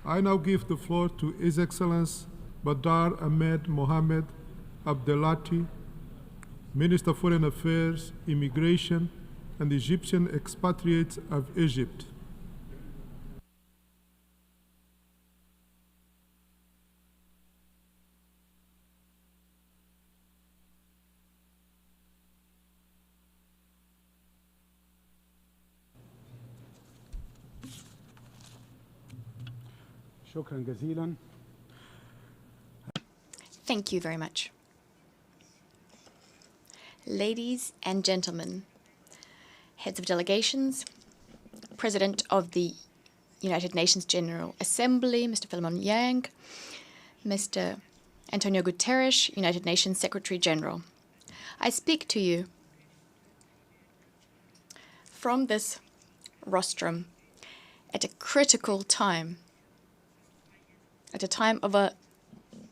I now give the floor to His Excellency Badr Ahmed Mohamed Abdelati, Minister of Foreign Affairs, Immigration, and Egyptian Expatriates of Egypt. شكرا جزيلا. Thank you very much. Ladies and gentlemen, heads of delegations, President of the United Nations General Assembly, Mr. Philemon Yang, Mr. Antonio Guterres, United Nations Secretary General. I speak to you from this rostrum at a critical time, at a time of a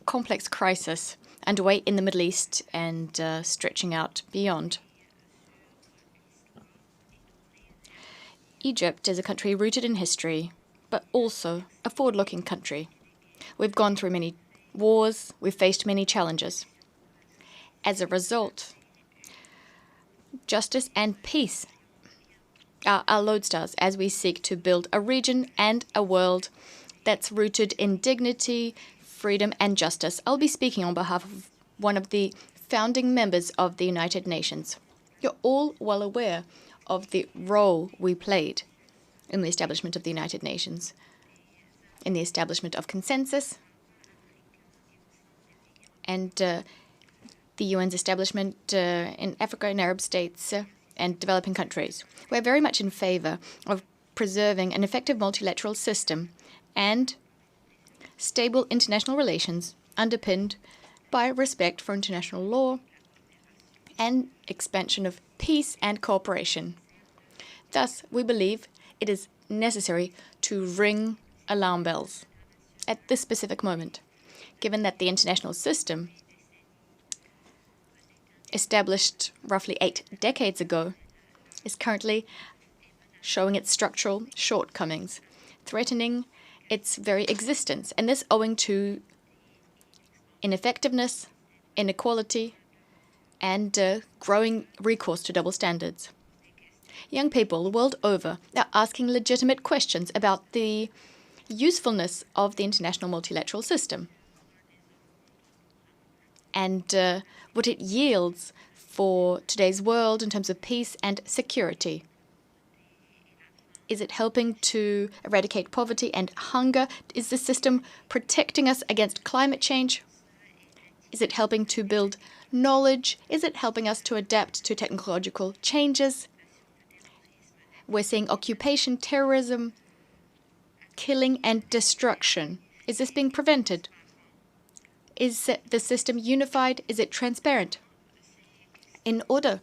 complex crisis underway in the Middle East and stretching out beyond. Egypt is a country rooted in history, but also a forward-looking country. We've gone through many wars, we've faced many challenges. As a result, justice and peace are our lodestars as we seek to build a region and a world that's rooted in dignity, freedom, and justice. I'll be speaking on behalf of one of the founding members of the United Nations. You're all well aware of the role we played in the establishment of the United Nations, in the establishment of consensus, and the UN's establishment in Africa and Arab states and developing countries. We're very much in favor of preserving an effective multilateral system and stable international relations underpinned by respect for international law and expansion of peace and cooperation. Thus, we believe it is necessary to ring alarm bells at this specific moment, given that the international system, established roughly 8 decades ago, is currently showing its structural shortcomings, threatening its very existence, and this owing to ineffectiveness, inequality, and growing recourse to double standards. Young people the world over are asking legitimate questions about the usefulness of the international multilateral system and what it yields for today's world in terms of peace and security. Is it helping to eradicate poverty and hunger? Is the system protecting us against climate change? Is it helping to build knowledge? Is it helping us to adapt to technological changes? We're seeing occupation, terrorism, killing and destruction. Is this being prevented? Is the system unified? Is it transparent? In order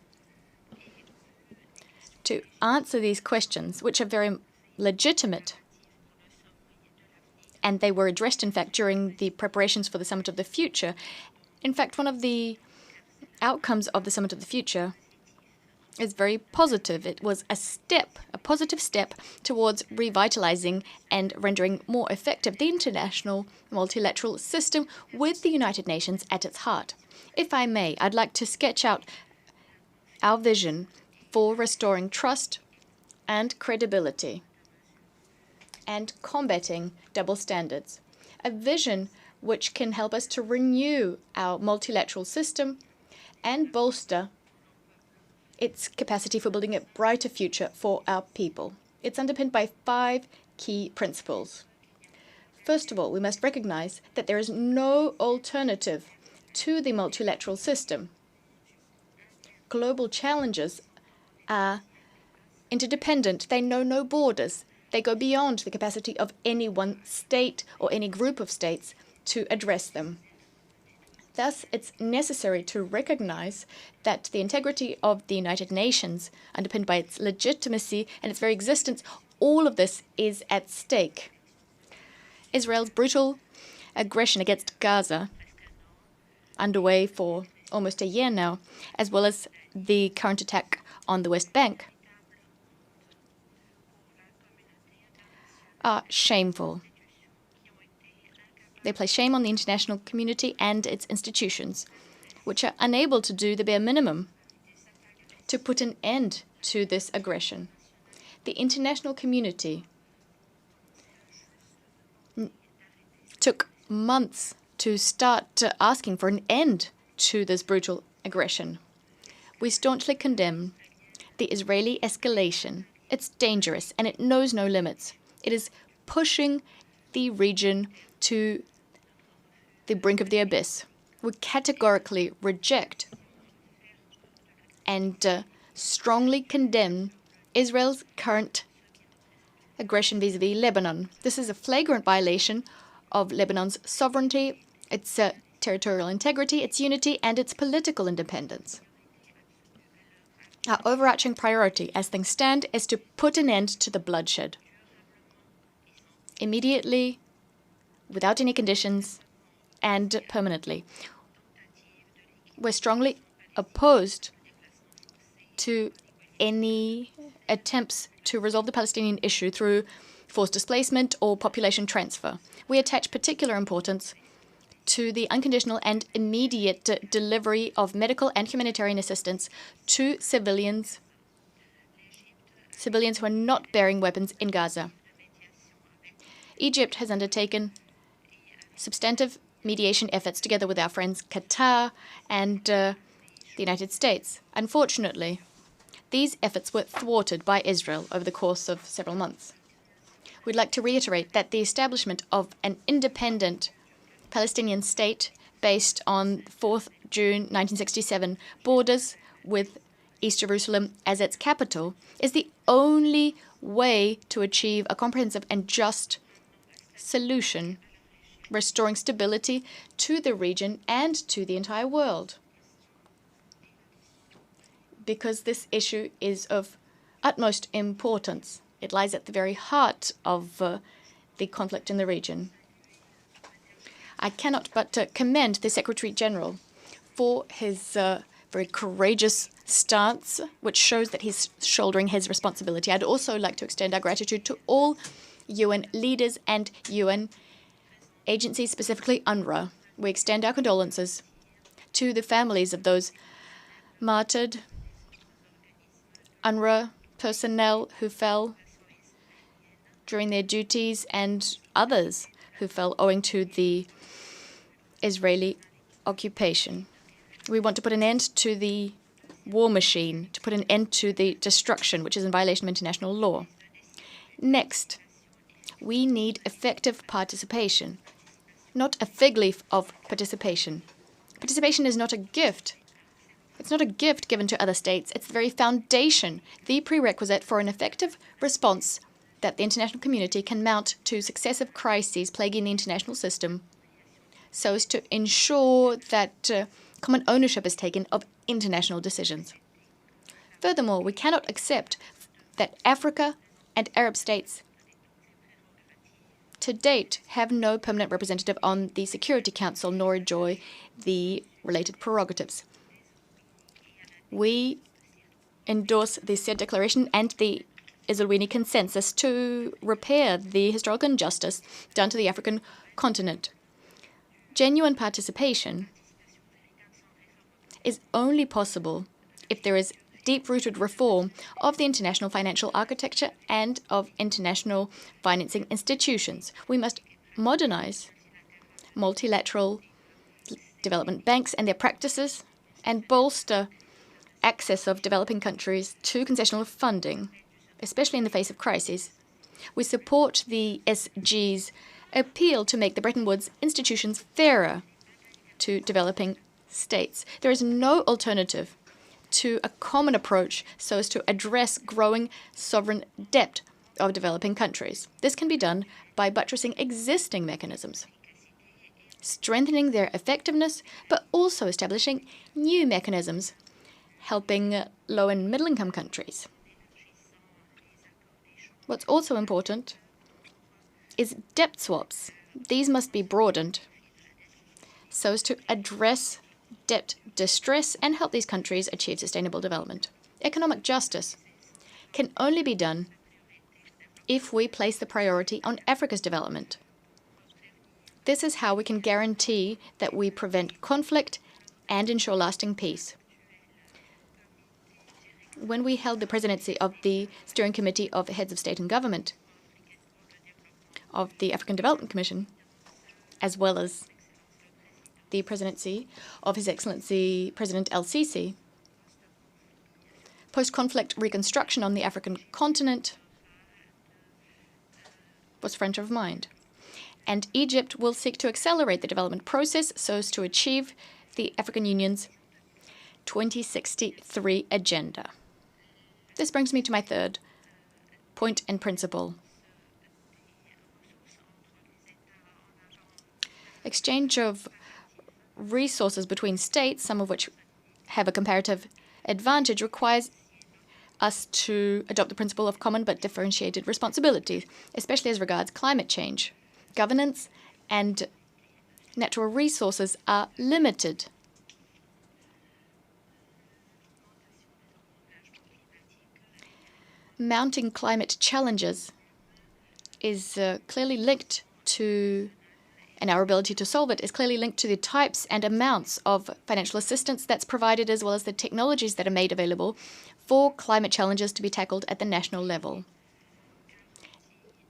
to answer these questions, which are very legitimate, and they were addressed, in fact, during the preparations for the Summit of the Future. In fact, one of the outcomes of the Summit of the Future is very positive. It was a positive step towards revitalizing and rendering more effective the international multilateral system with the United Nations at its heart. If I may, I'd like to sketch out our vision for restoring trust and credibility and combating double standards. A vision which can help us to renew our multilateral system and bolster its capacity for building a brighter future for our people. It's underpinned by 5 key principles. First of all, we must recognize that there is no alternative to the multilateral system. Global challenges are interdependent. They know no borders. They go beyond the capacity of any one state or any group of states to address them. Thus, it's necessary to recognize that the integrity of the United Nations, underpinned by its legitimacy and its very existence, all of this is at stake. Israel's brutal aggression against Gaza, underway for almost a year now, as well as the current attack on the West Bank, are shameful. They place shame on the international community and its institutions, which are unable to do the bare minimum to put an end to this aggression. The international community took months to start asking for an end to this brutal aggression. We staunchly condemn the Israeli escalation. It's dangerous and it knows no limits. It is pushing the region to the brink of the abyss. We categorically reject and strongly condemn Israel's current aggression vis-à-vis Lebanon. This is a flagrant violation of Lebanon's sovereignty, its territorial integrity, its unity, and its political independence. Our overarching priority, as things stand, is to put an end to the bloodshed. Immediately, without any conditions, and permanently. We're strongly opposed to any attempts to resolve the Palestinian issue through forced displacement or population transfer. We attach particular importance to the unconditional and immediate delivery of medical and humanitarian assistance to civilians who are not bearing weapons in Gaza. Egypt has undertaken substantive mediation efforts together with our friends Qatar and the United States. Unfortunately, these efforts were thwarted by Israel over the course of several months. We'd like to reiterate that the establishment of an independent Palestinian state based on 4th June 1967 borders with East Jerusalem as its capital is the only way to achieve a comprehensive and just solution, restoring stability to the region and to the entire world. Because this issue is of utmost importance. It lies at the very heart of the conflict in the region. I cannot but commend the Secretary General for his very courageous stance, which shows that he's shouldering his responsibility. I'd also like to extend our gratitude to all UN leaders and UN agencies, specifically UNRWA. We extend our condolences to the families of those martyred UNRWA personnel who fell during their duties and others who fell owing to the Israeli occupation. We want to put an end to the war machine, to put an end to the destruction, which is in violation of international law. Next, we need effective participation, not a fig leaf of participation. Participation is not a gift. It's not a gift given to other states. It's the very foundation, the prerequisite for an effective response that the international community can mount to successive crises plaguing the international system, so as to ensure that common ownership is taken of international decisions. Furthermore, we cannot accept that Africa and Arab states to date have no permanent representative on the Security Council nor enjoy the related prerogatives. We endorse the said declaration and the Eswatini Consensus to repair the historical injustice done to the African continent. Genuine participation is only possible if there is deep-rooted reform of the international financial architecture and of international financing institutions. We must modernize multilateral development banks and their practices and bolster access of developing countries to concessional funding, especially in the face of crises. We support the SG's appeal to make the Bretton Woods institutions fairer to developing states. There is no alternative to a common approach so as to address growing sovereign debt of developing countries. This can be done by buttressing existing mechanisms, strengthening their effectiveness, but also establishing new mechanisms, helping low and middle-income countries. What's also important is debt swaps. These must be broadened so as to address debt distress and help these countries achieve sustainable development. Economic justice can only be done if we place the priority on Africa's development. This is how we can guarantee that we prevent conflict and ensure lasting peace. When we held the presidency of the Steering Committee of Heads of State and Government of the African Development Commission, as well as the presidency of His Excellency President El-Sisi, post-conflict reconstruction on the African continent was front of mind. And Egypt will seek to accelerate the development process so as to achieve the African Union's 2063 agenda. This brings me to my third point and principle. Exchange of resources between states, some of which have a comparative advantage, requires us to adopt the principle of common but differentiated responsibilities, especially as regards climate change. Governance and natural resources are limited. Mounting climate challenges is clearly linked to, and our ability to solve it is clearly linked to the types and amounts of financial assistance that's provided, as well as the technologies that are made available for climate challenges to be tackled at the national level.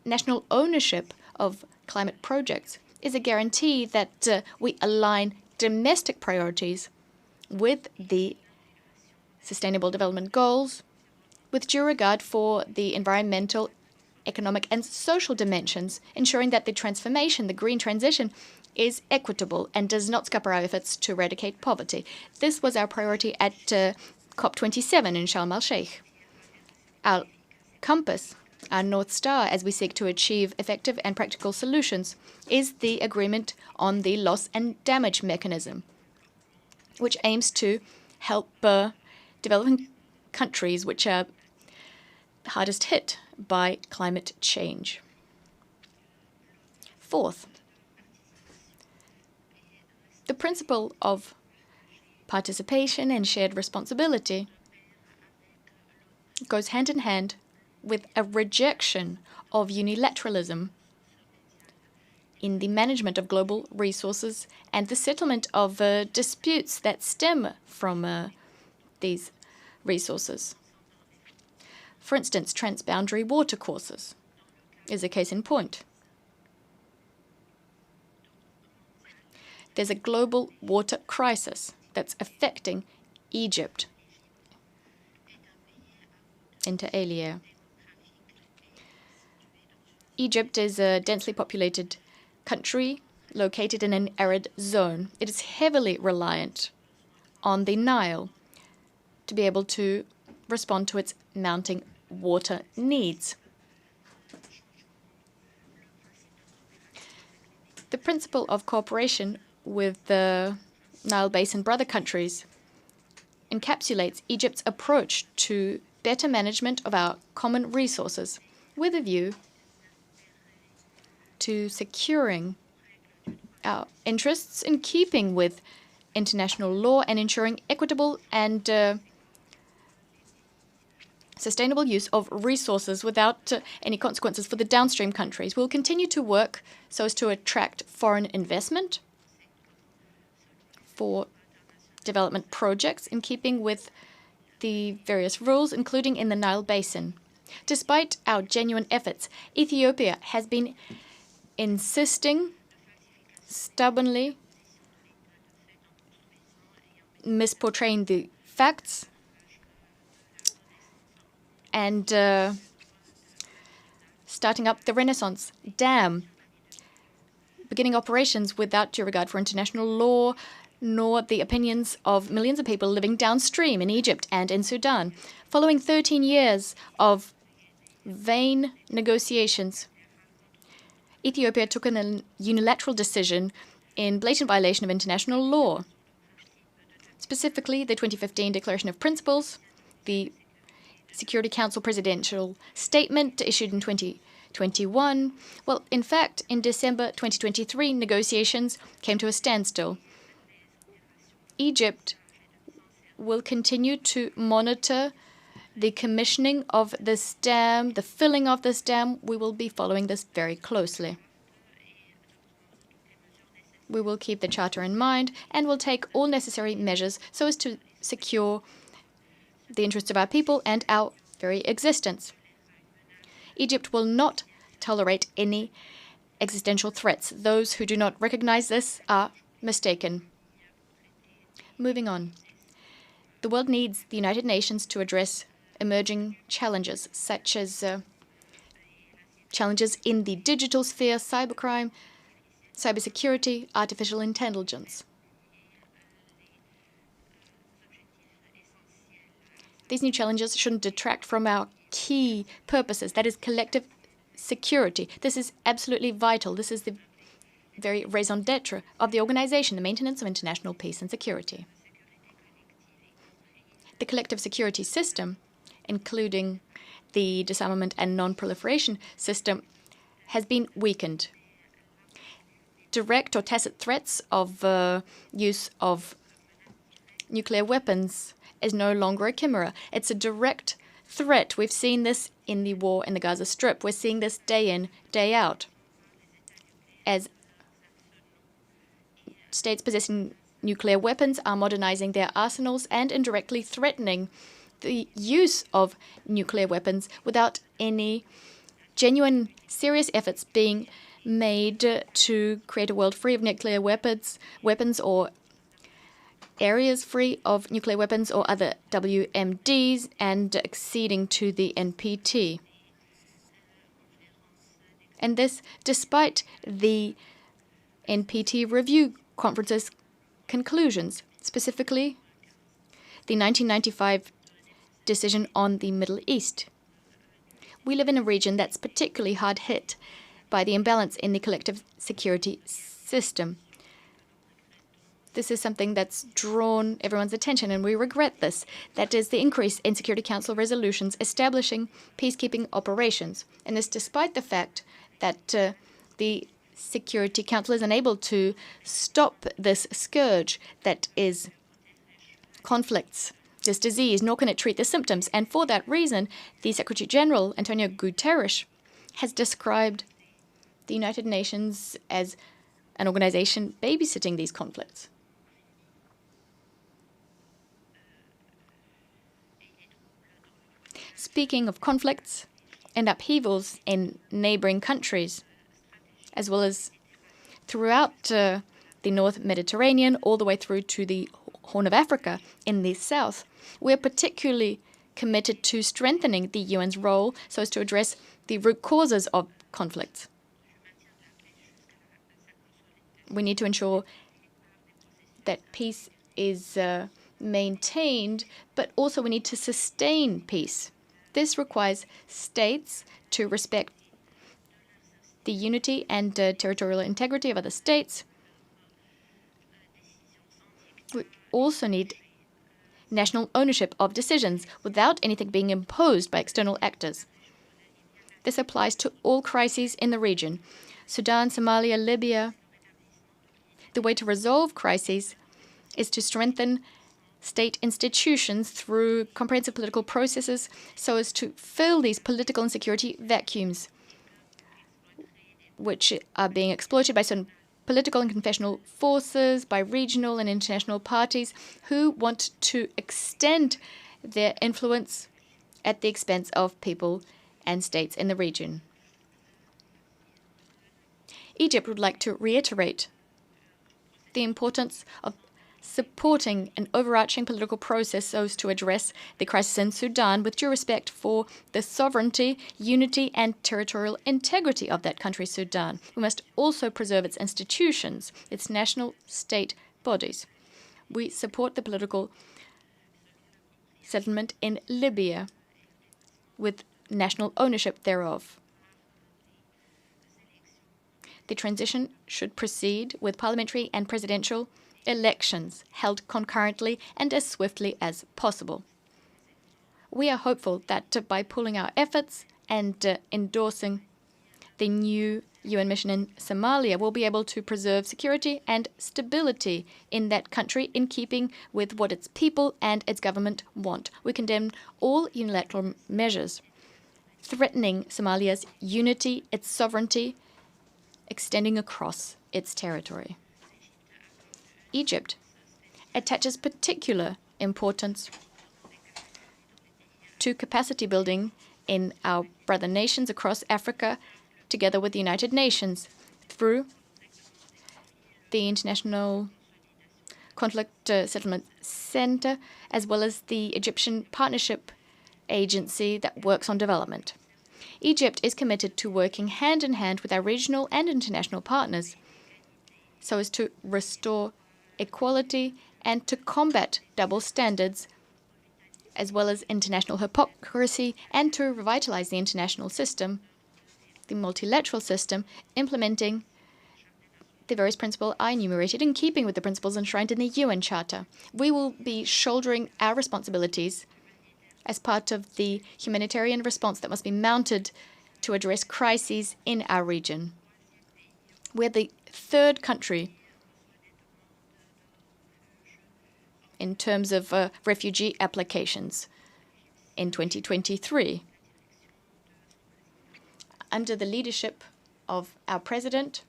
National ownership of climate projects is a guarantee that we align domestic priorities with the Sustainable Development Goals, with due regard for the environmental, economic, and social dimensions, ensuring that the transformation, the green transition, is equitable and does not scupper our efforts to eradicate poverty. This was our priority at COP27 in Sharm el-Sheikh. Our compass, our North Star, as we seek to achieve effective and practical solutions, is the agreement on the loss and damage mechanism, which aims to help developing countries which are hardest hit by climate change. Fourth, the principle of participation and shared responsibility goes hand in hand with a rejection of unilateralism in the management of global resources and the settlement of disputes that stem from these resources. For instance, transboundary watercourses is a case in point. There's a global water crisis that's affecting Egypt, inter alia. Egypt is a densely populated country located in an arid zone. It is heavily reliant on the Nile to be able to respond to its mounting water needs. The principle of cooperation with the Nile Basin brother countries encapsulates Egypt's approach to better management of our common resources with a view to securing our interests in keeping with international law and ensuring equitable and sustainable use of resources without any consequences for the downstream countries. We'll continue to work so as to attract foreign investment for development projects in keeping with the various rules, including in the Nile Basin. Despite our genuine efforts, Ethiopia has been insisting stubbornly, misportraying the facts, and starting up the Renaissance Dam, beginning operations without due regard for international law, nor the opinions of millions of people living downstream in Egypt and in Sudan. Following 13 years of vain negotiations, Ethiopia took a unilateral decision in blatant violation of international law, specifically the 2015 Declaration of Principles, the Security Council Presidential Statement issued in 2021. Well, in fact, in December 2023, negotiations came to a standstill. Egypt will continue to monitor the commissioning of this dam, the filling of this dam. We will be following this very closely. We will keep the Charter in mind and will take all necessary measures so as to secure the interests of our people and our very existence. Egypt will not tolerate any existential threats. Those who do not recognize this are mistaken. Moving on. The world needs the United Nations to address emerging challenges, such as challenges in the digital sphere, cybercrime, cybersecurity, artificial intelligence. These new challenges shouldn't detract from our key purposes, that is collective security. This is absolutely vital. This is the very raison d'etre of the organization, the maintenance of international peace and security. The collective security system, including the disarmament and non-proliferation system, has been weakened. Direct or tacit threats of use of nuclear weapons is no longer a chimera. It's a direct threat. We've seen this in the war in the Gaza Strip. We're seeing this day in, day out. As states possessing nuclear weapons are modernizing their arsenals and indirectly threatening the use of nuclear weapons without any genuine, serious efforts being made to create a world free of nuclear weapons or areas free of nuclear weapons or other WMDs and acceding to the NPT. And this despite the NPT review conference's conclusions, specifically the 1995 decision on the Middle East. We live in a region that's particularly hard hit by the imbalance in the collective security system. This is something that's drawn everyone's attention, and we regret this. That is the increase in Security Council resolutions establishing peacekeeping operations. And this despite the fact that the Security Council is unable to stop this scourge that is conflicts, this disease, nor can it treat the symptoms. And for that reason, the Secretary General, Antonio Guterres, has described the United Nations as an organization babysitting these conflicts. Speaking of conflicts and upheavals in neighboring countries, as well as throughout the North Mediterranean, all the way through to the Horn of Africa in the south, we're particularly committed to strengthening the UN's role so as to address the root causes of conflicts. We need to ensure that peace is maintained, but also we need to sustain peace. This requires states to respect the unity and territorial integrity of other states. We also need national ownership of decisions without anything being imposed by external actors. This applies to all crises in the region: Sudan, Somalia, Libya. The way to resolve crises is to strengthen state institutions through comprehensive political processes so as to fill these political and security vacuums, which are being exploited by certain political and confessional forces, by regional and international parties who want to extend their influence at the expense of people and states in the region. Egypt would like to reiterate the importance of supporting an overarching political process so as to address the crisis in Sudan with due respect for the sovereignty, unity, and territorial integrity of that country, Sudan. We must also preserve its institutions, its national state bodies. We support the political settlement in Libya with national ownership thereof. The transition should proceed with parliamentary and presidential elections held concurrently and as swiftly as possible. We are hopeful that by pooling our efforts and endorsing the new UN mission in Somalia, we'll be able to preserve security and stability in that country in keeping with what its people and its government want. We condemn all unilateral measures threatening Somalia's unity, its sovereignty, extending across its territory. Egypt attaches particular importance to capacity building in our brother nations across Africa, together with the United Nations, through the International Conflict Settlement Center, as well as the Egyptian Partnership Agency that works on development. Egypt is committed to working hand in hand with our regional and international partners so as to restore equality and to combat double standards, as well as international hypocrisy, and to revitalize the international system, the multilateral system, implementing the various principles I enumerated in keeping with the principles enshrined in the UN Charter. We will be shouldering our responsibilities as part of the humanitarian response that must be mounted to address crises in our region. We're the third country in terms of refugee applications in 2023. Under the leadership of our President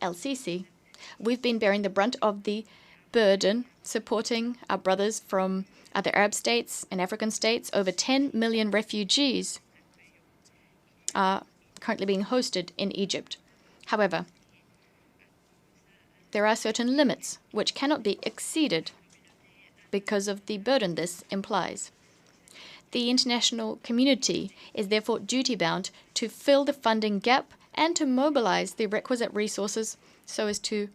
El-Sisi, we've been bearing the brunt of the burden, supporting our brothers from other Arab states and African states. Over 10 million refugees are currently being hosted in Egypt. However, there are certain limits which cannot be exceeded because of the burden this implies. The international community is therefore duty-bound to fill the funding gap and to mobilize the requisite resources so as to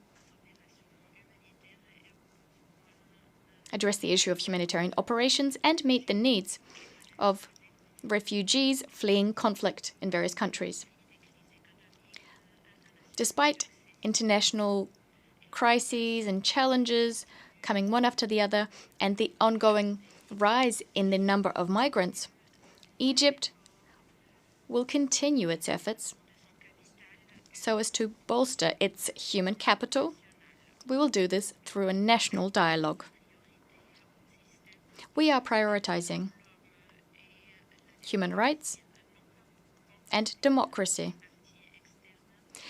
address the issue of humanitarian operations and meet the needs of refugees fleeing conflict in various countries. Despite international crises and challenges coming one after the other, and the ongoing rise in the number of migrants, Egypt will continue its efforts so as to bolster its human capital. We will do this through a national dialogue. We are prioritizing human rights and democracy.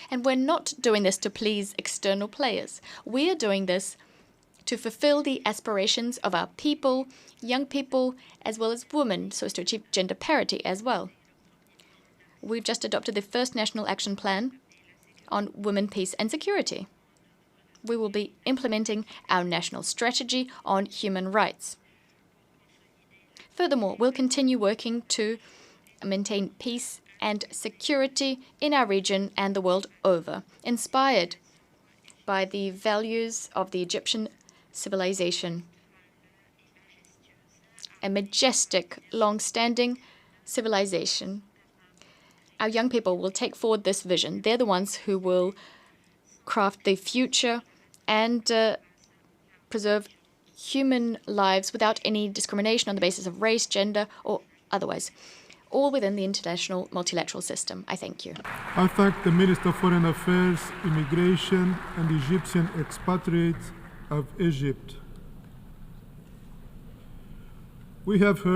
And we're not doing this to please external players. We are doing this to fulfill the aspirations of our people, young people, as well as women, so as to achieve gender parity as well. We've just adopted the first national action plan on women, peace and security. We will be implementing our national strategy on human rights. Furthermore, we'll continue working to maintain peace and security in our region and the world over, inspired by the values of the Egyptian civilization. A majestic, long-standing civilization. Our young people will take forward this vision. They're the ones who will craft the future and preserve human lives without any discrimination on the basis of race, gender, or otherwise, all within the international multilateral system. I thank you. I thank the Minister of Foreign Affairs, Immigration, and Egyptian expatriates of Egypt. We have heard